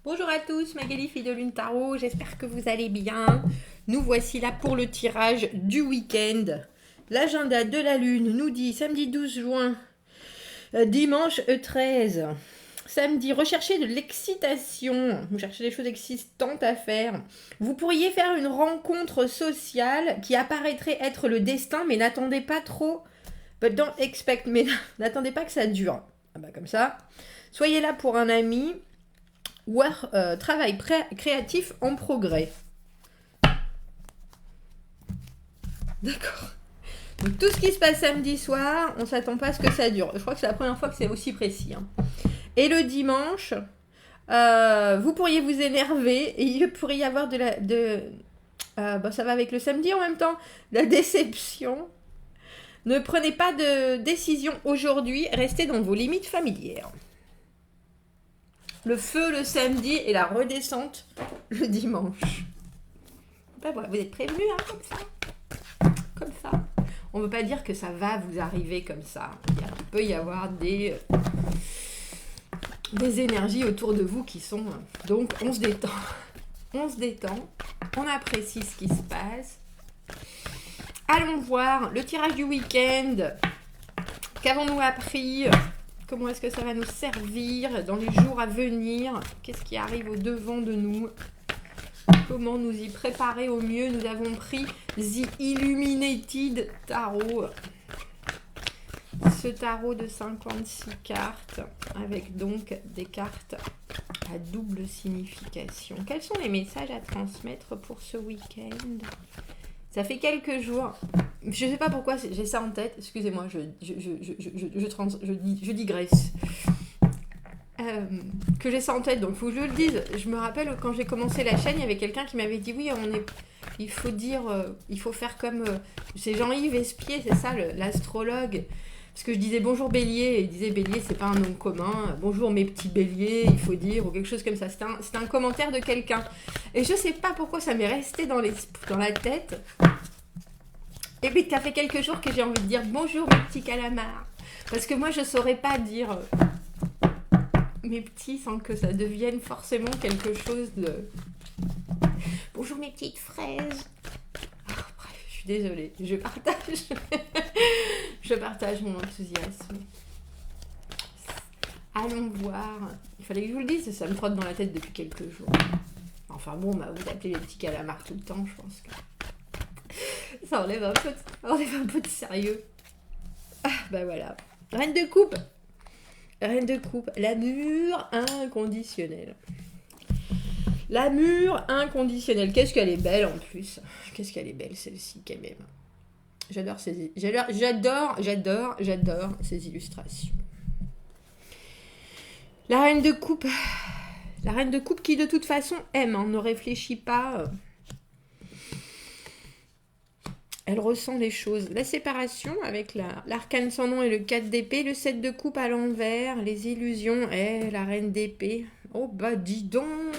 Bonjour à tous, Magali Fille de Lune Tarot, j'espère que vous allez bien. Nous voici là pour le tirage du week-end. L'agenda de la Lune nous dit samedi 12 juin, dimanche E13. Samedi, recherchez de l'excitation, vous cherchez des choses excitantes à faire. Vous pourriez faire une rencontre sociale qui apparaîtrait être le destin, mais n'attendez pas trop, but don't expect, mais n'attendez pas que ça dure. Ah bah comme ça. Soyez là pour un ami. Ou travail créatif en progrès. D'accord. Donc tout ce qui se passe samedi soir, on ne s'attend pas à ce que ça dure. Je crois que c'est la première fois que c'est aussi précis. Hein. Et le dimanche, vous pourriez vous énerver et il pourrait y avoir ça va avec le samedi en même temps, la déception. Ne prenez pas de décision aujourd'hui, restez dans vos limites familières. Le feu le samedi et la redescente le dimanche. Ben voilà, vous êtes prévenus, hein, comme ça. Comme ça. On ne veut pas dire que ça va vous arriver comme ça. Il peut y avoir des énergies autour de vous qui sont... Donc, on se détend. On se détend. On apprécie ce qui se passe. Allons voir le tirage du week-end. Qu'avons-nous appris ? Comment est-ce que ça va nous servir dans les jours à venir? Qu'est-ce qui arrive au devant de nous? Comment nous y préparer au mieux? Nous avons pris The Illuminated Tarot. Ce tarot de 56 cartes, avec donc des cartes à double signification. Quels sont les messages à transmettre pour ce week-end? Ça fait quelques jours, je ne sais pas pourquoi j'ai ça en tête, excusez-moi, je digresse, que j'ai ça en tête, donc il faut que je le dise. Je me rappelle quand j'ai commencé la chaîne, il y avait quelqu'un qui m'avait dit oui, il faut dire, il faut faire comme, c'est Jean-Yves Espier, c'est ça, l'astrologue. Parce que je disais bonjour bélier, et il disait bélier c'est pas un nom commun, bonjour mes petits béliers, il faut dire, ou quelque chose comme ça. C'était un commentaire de quelqu'un. Et je sais pas pourquoi ça m'est resté dans la tête. Et puis ça fait quelques jours que j'ai envie de dire bonjour mes petits calamars. Parce que moi je saurais pas dire mes petits sans que ça devienne forcément quelque chose de... Bonjour mes petites fraises. Désolée, je partage mon enthousiasme. Allons voir. Il fallait que je vous le dise, ça me trotte dans la tête depuis quelques jours. Enfin bon, vous appelez les petits calamars tout le temps, je pense que ça enlève un peu de sérieux. Ah, bah voilà. Reine de coupe. Reine de coupe. L'amour inconditionnel. L'amour inconditionnel. Qu'est-ce qu'elle est belle en plus. Qu'est-ce qu'elle est belle celle-ci quand même. J'adore ces illustrations. La reine de coupe. La reine de coupe qui de toute façon aime, hein, ne réfléchit pas. Elle ressent les choses. La séparation avec l'arcane sans nom et le 4 d'épée. Le 7 de coupe à l'envers. Les illusions. La reine d'épée. Oh bah dis donc.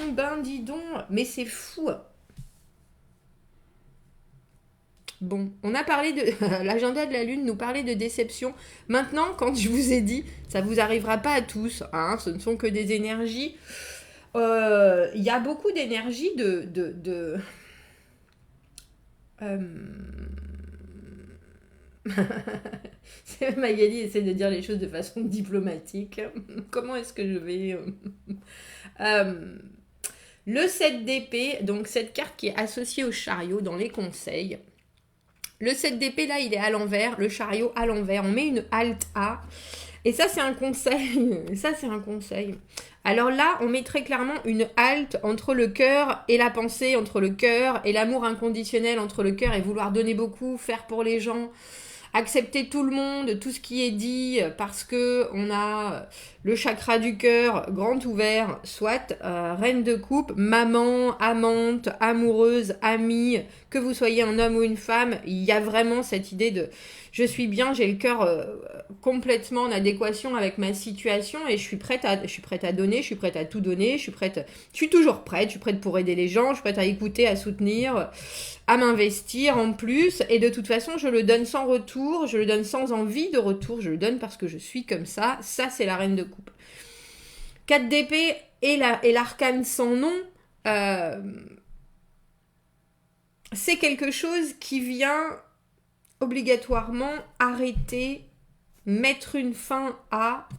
Mais c'est fou. Bon, on a parlé de... L'agenda de la Lune nous parlait de déception. Maintenant, quand je vous ai dit, ça vous arrivera pas à tous. Hein, ce ne sont que des énergies. Il y a beaucoup d'énergie Magali essaie de dire les choses de façon diplomatique. Comment est-ce que je vais... Le 7 d'épée, donc cette carte qui est associée au chariot dans les conseils. Le 7 d'épée, là, il est à l'envers. Le chariot à l'envers. On met une halte A. Et ça, c'est un conseil. Alors là, on met très clairement une halte entre le cœur et la pensée, entre le cœur et l'amour inconditionnel, entre le cœur et vouloir donner beaucoup, faire pour les gens, accepter tout le monde, tout ce qui est dit, parce que on a le chakra du cœur grand ouvert, soit reine de coupe, maman, amante, amoureuse, amie, que vous soyez un homme ou une femme, il y a vraiment cette idée de je suis bien, j'ai le cœur complètement en adéquation avec ma situation et je suis prête à donner, je suis prête à tout donner, je suis toujours prête, je suis prête pour aider les gens, je suis prête à écouter, à soutenir, à m'investir en plus, et de toute façon je le donne sans retour, je le donne sans envie de retour, je le donne parce que je suis comme ça c'est la reine de coupe. 4 d'épée et l'arcane sans nom, c'est quelque chose qui vient obligatoirement arrêter, mettre une fin à,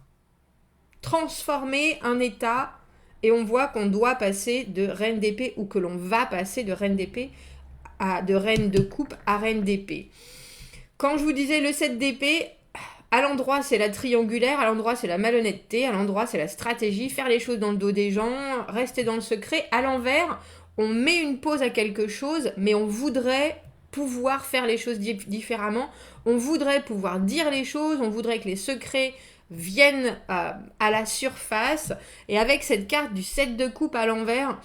transformer un état, et on voit qu'on doit passer de reine d'épée, ou que l'on va passer de reine d'épée de reine de coupe à reine d'épée. Quand je vous disais le 7 d'épée, à l'endroit c'est la triangulaire, à l'endroit c'est la malhonnêteté, à l'endroit c'est la stratégie, faire les choses dans le dos des gens, rester dans le secret. À l'envers, on met une pause à quelque chose, mais on voudrait pouvoir faire les choses différemment, on voudrait pouvoir dire les choses, on voudrait que les secrets viennent à la surface. Et avec cette carte du 7 de coupe à l'envers,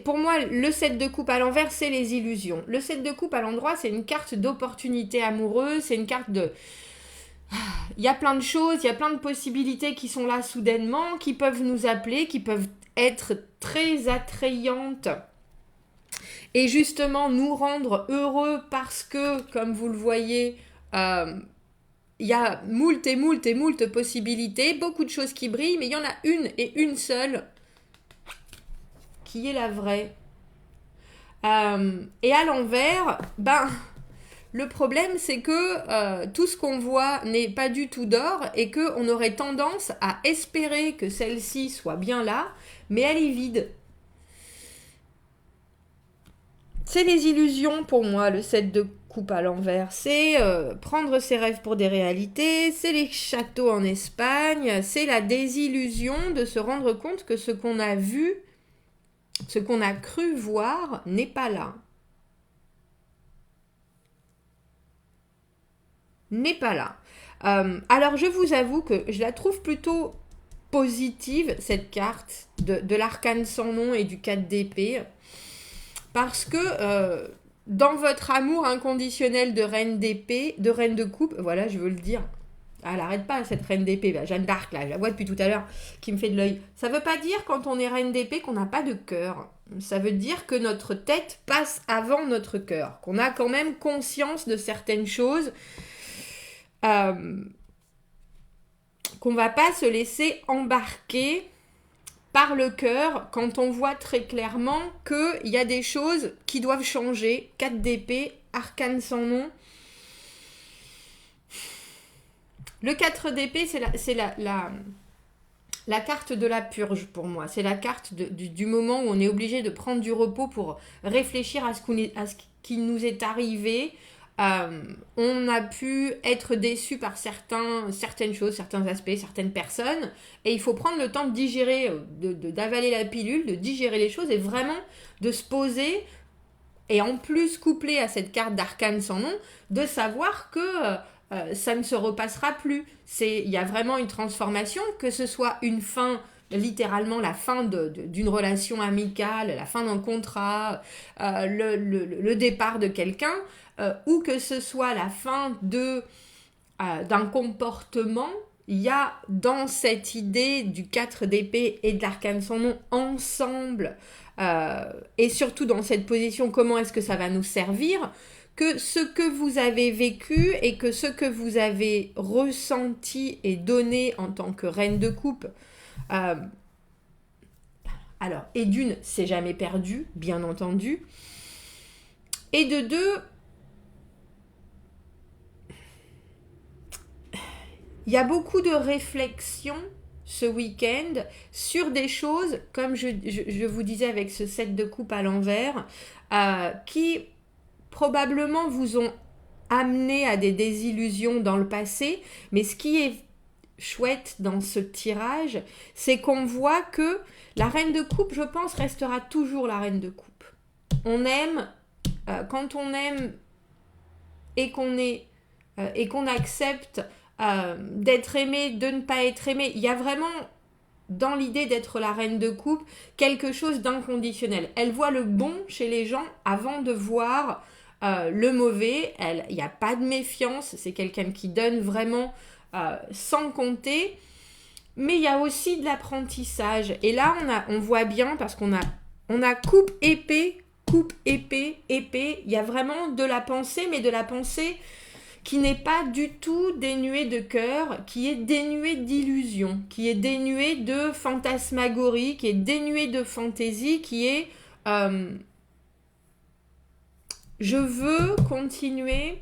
pour moi, le 7 de coupe à l'envers, c'est les illusions. Le 7 de coupe à l'endroit, c'est une carte d'opportunité amoureuse, c'est une carte de... Il y a plein de choses, il y a plein de possibilités qui sont là soudainement, qui peuvent nous appeler, qui peuvent être très attrayantes et justement nous rendre heureux parce que, comme vous le voyez, il y a moult possibilités, beaucoup de choses qui brillent, mais il y en a une et une seule qui est la vraie. Et à l'envers, le problème c'est que tout ce qu'on voit n'est pas du tout d'or et qu'on aurait tendance à espérer que celle-ci soit bien là, mais elle est vide. C'est les illusions pour moi, le 7 de coupe à l'envers. C'est prendre ses rêves pour des réalités, c'est les châteaux en Espagne, c'est la désillusion de se rendre compte que ce qu'on a vu, ce qu'on a cru voir n'est pas là. N'est pas là. Alors je vous avoue que je la trouve plutôt positive, cette carte de l'arcane sans nom et du 4 d'épée, parce que dans votre amour inconditionnel de reine d'épée, de reine de coupe, voilà, je veux le dire, elle n'arrête pas cette reine d'épée, Jeanne d'Arc là, je la vois depuis tout à l'heure, qui me fait de l'œil. Ça veut pas dire quand on est reine d'épée qu'on n'a pas de cœur. Ça veut dire que notre tête passe avant notre cœur, qu'on a quand même conscience de certaines choses, qu'on va pas se laisser embarquer par le cœur quand on voit très clairement qu'il y a des choses qui doivent changer. 4 d'épée, arcane sans nom. Le 4 d'épée, c'est la carte de la purge pour moi. C'est la carte du moment où on est obligé de prendre du repos pour réfléchir à ce qui nous est arrivé. On a pu être déçu par certaines choses, certains aspects, certaines personnes, et il faut prendre le temps de digérer, d'avaler la pilule, de digérer les choses et vraiment de se poser, et en plus couplé à cette carte d'arcane sans nom, de savoir que ça ne se repassera plus. Il y a vraiment une transformation, que ce soit une fin, littéralement la fin d'une relation amicale, la fin d'un contrat, le départ de quelqu'un, ou que ce soit la fin d'un comportement. Il y a dans cette idée du 4 d'épée et de l'arcane sans nom ensemble, et surtout dans cette position, comment est-ce que ça va nous servir, que ce que vous avez vécu et que ce que vous avez ressenti et donné en tant que reine de coupe, alors, et d'une, c'est jamais perdu, bien entendu, et de deux, il y a beaucoup de réflexions ce week-end sur des choses, comme je vous disais avec ce 7 de coupe à l'envers, qui probablement vous ont amené à des désillusions dans le passé, mais ce qui est chouette dans ce tirage, c'est qu'on voit que la reine de coupe, je pense, restera toujours la reine de coupe. On aime, quand on aime et qu'on accepte d'être aimé, de ne pas être aimé, il y a vraiment dans l'idée d'être la reine de coupe quelque chose d'inconditionnel. Elle voit le bon chez les gens avant de voir le mauvais. Il n'y a pas de méfiance, c'est quelqu'un qui donne vraiment sans compter, mais il y a aussi de l'apprentissage, et là on voit bien, parce qu'on a coupe épée, il y a vraiment de la pensée, mais de la pensée qui n'est pas du tout dénué de cœur, qui est dénué d'illusion, qui est dénué de fantasmagorie, qui est dénué de fantaisie, qui est je veux continuer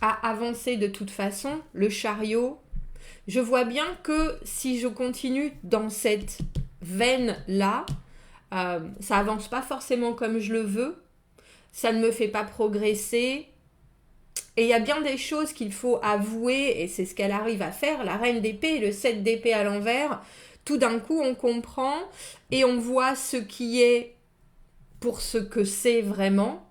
à avancer de toute façon, le chariot. Je vois bien que si je continue dans cette veine-là, ça avance pas forcément comme je le veux, ça ne me fait pas progresser. Et il y a bien des choses qu'il faut avouer, et c'est ce qu'elle arrive à faire, la reine d'épée, le 7 d'épée à l'envers. Tout d'un coup, on comprend et on voit ce qui est pour ce que c'est vraiment.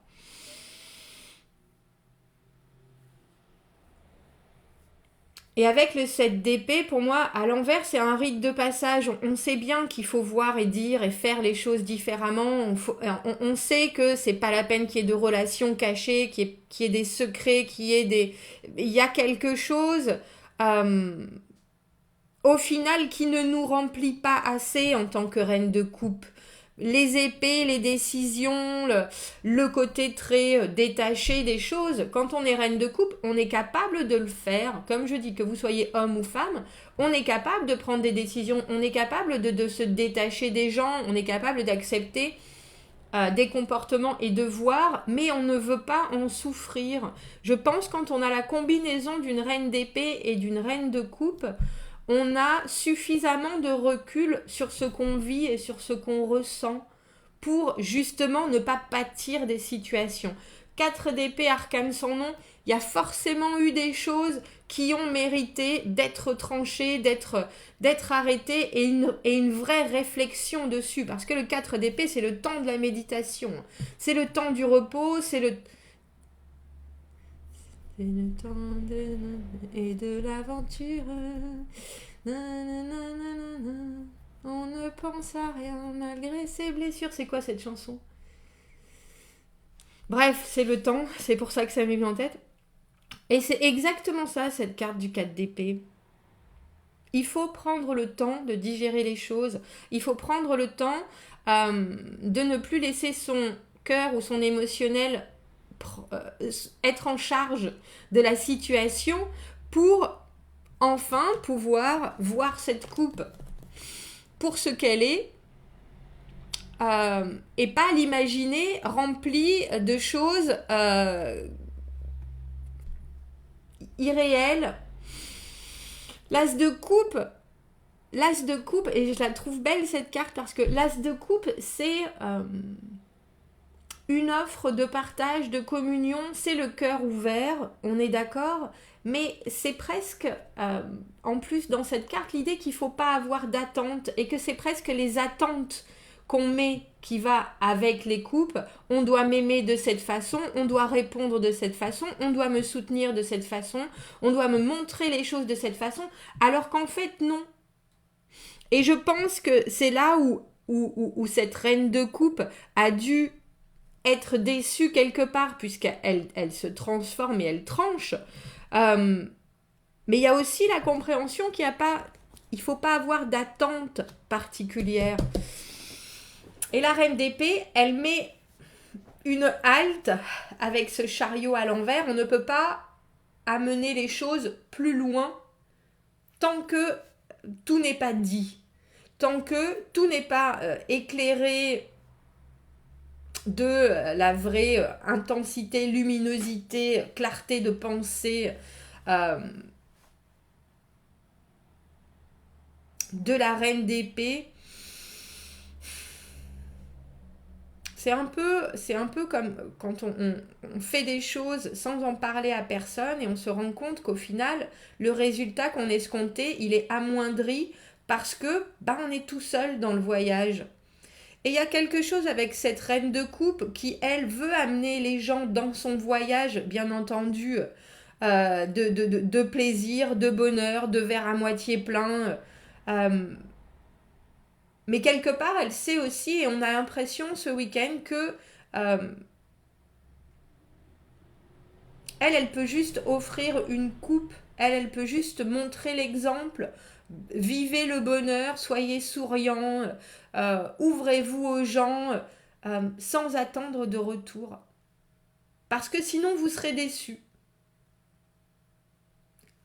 Et avec le 7 d'épée, pour moi, à l'envers, c'est un rite de passage. On sait bien qu'il faut voir et dire et faire les choses différemment. On sait que c'est pas la peine qu'il y ait de relations cachées, qu'il y ait des secrets, qu'il y ait des... Il y a quelque chose, au final, qui ne nous remplit pas assez en tant que reine de coupe. Les épées, les décisions, le côté très détaché des choses. Quand on est reine de coupe, on est capable de le faire. Comme je dis, que vous soyez homme ou femme, on est capable de prendre des décisions, on est capable de se détacher des gens, on est capable d'accepter des comportements et de voir, mais on ne veut pas en souffrir. Je pense quand on a la combinaison d'une reine d'épée et d'une reine de coupe, on a suffisamment de recul sur ce qu'on vit et sur ce qu'on ressent pour justement ne pas pâtir des situations. 4 d'épée, arcane sans nom, il y a forcément eu des choses qui ont mérité d'être tranchées, d'être arrêtées et une vraie réflexion dessus. Parce que le 4 d'épée, c'est le temps de la méditation. C'est le temps du repos, c'est le temps et de l'aventure. On ne pense à rien malgré ses blessures. C'est quoi cette chanson? Bref, c'est le temps, c'est pour ça que ça m'est venu en tête. Et c'est exactement ça, cette carte du 4 d'épée. Il faut prendre le temps de digérer les choses. Il faut prendre le temps de ne plus laisser son cœur ou son émotionnel être en charge de la situation pour enfin pouvoir voir cette coupe pour ce qu'elle est et pas l'imaginer remplie de choses irréelles. L'as de coupe, et je la trouve belle cette carte parce que l'as de coupe, c'est une offre de partage, de communion, c'est le cœur ouvert, on est d'accord, mais c'est presque, en plus dans cette carte, l'idée qu'il ne faut pas avoir d'attente et que c'est presque les attentes qu'on met qui va avec les coupes. On doit m'aimer de cette façon, on doit répondre de cette façon, on doit me soutenir de cette façon, on doit me montrer les choses de cette façon, alors qu'en fait non. Et je pense que c'est là où cette reine de coupe a dû être déçue quelque part, puisqu'elle se transforme et elle tranche. Mais il y a aussi la compréhension qu'il ne faut pas avoir d'attente particulière. Et la reine d'épée, elle met une halte avec ce chariot à l'envers. On ne peut pas amener les choses plus loin tant que tout n'est pas dit, tant que tout n'est pas éclairé de la vraie intensité, luminosité, clarté de pensée de la reine d'épée. C'est un peu comme quand on fait des choses sans en parler à personne et on se rend compte qu'au final, le résultat qu'on escomptait, il est amoindri parce que on est tout seul dans le voyage. Et il y a quelque chose avec cette reine de coupe qui, elle, veut amener les gens dans son voyage, bien entendu, de plaisir, de bonheur, de verre à moitié plein. Mais quelque part, elle sait aussi, et on a l'impression ce week-end que elle peut juste offrir une coupe, elle peut juste montrer l'exemple. Vivez le bonheur, soyez souriants, ouvrez-vous aux gens sans attendre de retour. parce que sinon vous serez déçus.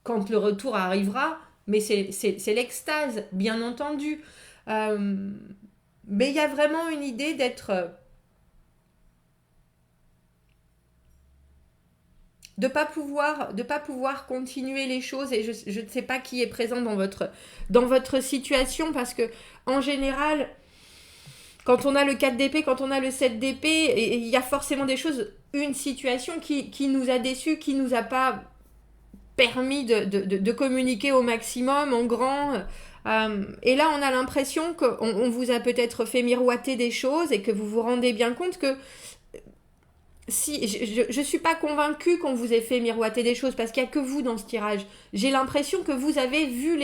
Quand le retour arrivera, mais c'est l'extase, bien entendu. Mais il y a vraiment une idée de pas pouvoir continuer les choses, et je ne sais pas qui est présent dans votre situation, parce que en général, quand on a le 4 d'épée, quand on a le 7 d'épée, il y a forcément des choses, une situation qui nous a déçus, qui nous a pas permis de communiquer au maximum, en grand. Et là, on a l'impression qu'on vous a peut-être fait miroiter des choses et que vous vous rendez bien compte que si je suis pas convaincue qu'on vous ait fait miroiter des choses, parce qu'il n'y a que vous dans ce tirage. J'ai l'impression que vous avez vu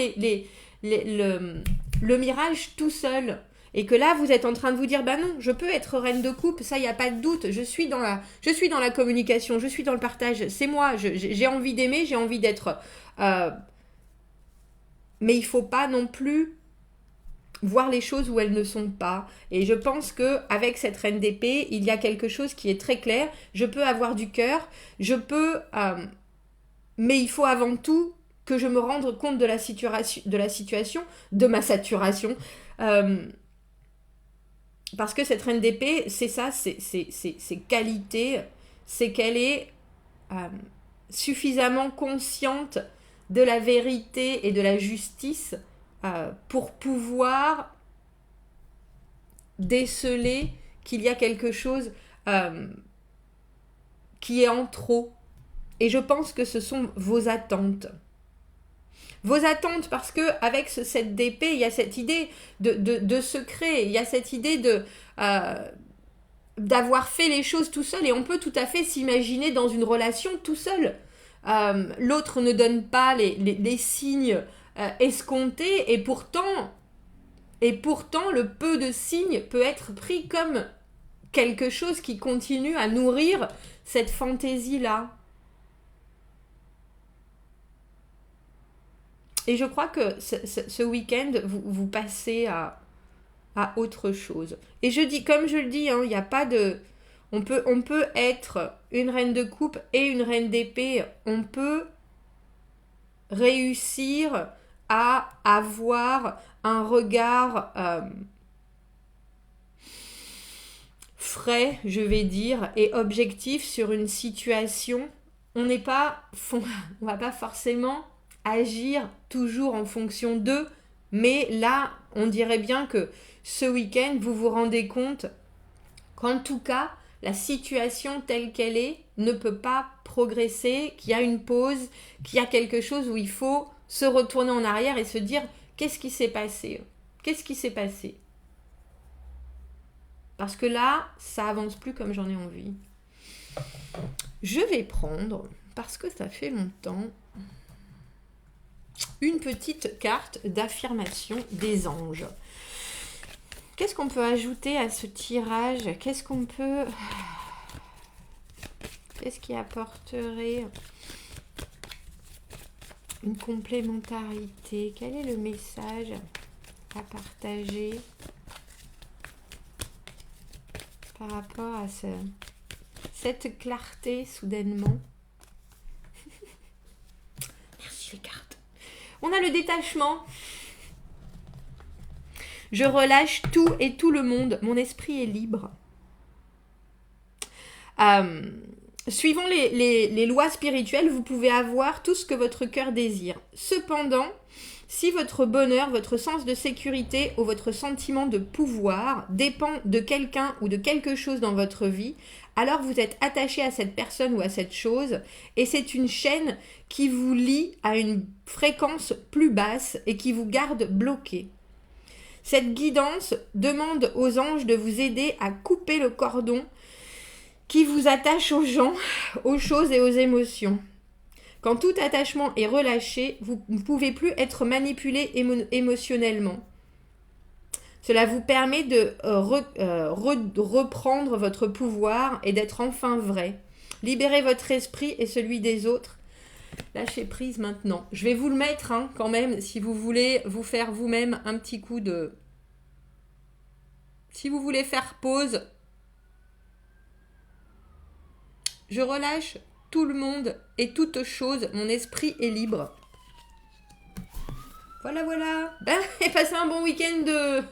le mirage tout seul. Et que là, vous êtes en train de vous dire, bah non, je peux être reine de coupe, ça, il n'y a pas de doute. Je suis dans la communication, je suis dans le partage. C'est moi, j'ai envie d'aimer, j'ai envie d'être... mais il ne faut pas non plus voir les choses où elles ne sont pas. Et je pense qu'avec cette reine d'épée, il y a quelque chose qui est très clair. Je peux avoir du cœur, je peux... mais il faut avant tout que je me rende compte de la situation, de ma saturation. Parce que cette reine d'épée, c'est ça, c'est qualité, c'est qu'elle est suffisamment consciente de la vérité et de la justice pour pouvoir déceler qu'il y a quelque chose qui est en trop. Et je pense que ce sont vos attentes. Vos attentes, parce que avec ce 7 d'épée, il y a cette idée de secret, il y a cette idée d'avoir fait les choses tout seul, et on peut tout à fait s'imaginer dans une relation tout seul. L'autre ne donne pas les signes escomptés, et pourtant le peu de signes peut être pris comme quelque chose qui continue à nourrir cette fantaisie-là. Et je crois que ce week-end, vous passez à autre chose. Et comme je le dis, il n'y a pas de... On peut être une reine de coupe et une reine d'épée. On peut réussir à avoir un regard frais, je vais dire, et objectif sur une situation. On va pas forcément agir toujours en fonction d'eux, mais là, on dirait bien que ce week-end, vous vous rendez compte qu'en tout cas, la situation telle qu'elle est ne peut pas progresser, qu'il y a une pause, qu'il y a quelque chose où il faut se retourner en arrière et se dire qu'est-ce qui s'est passé ? Qu'est-ce qui s'est passé ? Parce que là, ça avance plus comme j'en ai envie. Je vais prendre, parce que ça fait longtemps, une petite carte d'affirmation des anges. Qu'est-ce qu'on peut ajouter à ce tirage ? Qu'est-ce qui apporterait une complémentarité ? Quel est le message à partager par rapport à cette clarté soudainement ? Merci les cartes. On a le détachement. Je relâche tout et tout le monde. Mon esprit est libre. Suivant les lois spirituelles, vous pouvez avoir tout ce que votre cœur désire. Cependant, si votre bonheur, votre sens de sécurité ou votre sentiment de pouvoir dépend de quelqu'un ou de quelque chose dans votre vie, alors vous êtes attaché à cette personne ou à cette chose, et c'est une chaîne qui vous lie à une fréquence plus basse et qui vous garde bloqué. Cette guidance demande aux anges de vous aider à couper le cordon qui vous attache aux gens, aux choses et aux émotions. Quand tout attachement est relâché, vous ne pouvez plus être manipulé émotionnellement. Cela vous permet de reprendre votre pouvoir et d'être enfin vrai. Libérez votre esprit et celui des autres. Lâchez prise maintenant. Je vais vous le mettre quand même, si vous voulez vous faire vous-même un petit coup de... Si vous voulez faire pause, Je relâche tout le monde et toute chose. Mon esprit est libre. Voilà, voilà. Et passez un bon week-end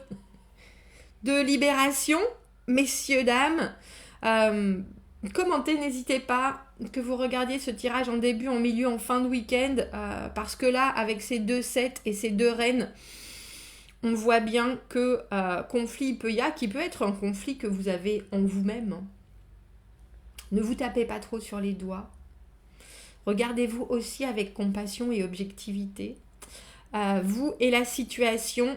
de libération, messieurs, dames. Commentez, n'hésitez pas que vous regardiez ce tirage en début, en milieu, en fin de week-end. Parce que là, avec ces 2 sets et ces 2 reines, on voit bien que conflit qui peut être un conflit que vous avez en vous-même. Ne vous tapez pas trop sur les doigts. Regardez-vous aussi avec compassion et objectivité. Vous et la situation.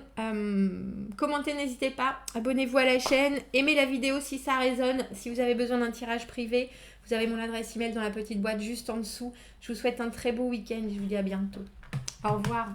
Commentez, n'hésitez pas. Abonnez-vous à la chaîne. Aimez la vidéo si ça résonne. Si vous avez besoin d'un tirage privé, vous avez mon adresse email dans la petite boîte juste en dessous. Je vous souhaite un très beau week-end. Je vous dis à bientôt. Au revoir.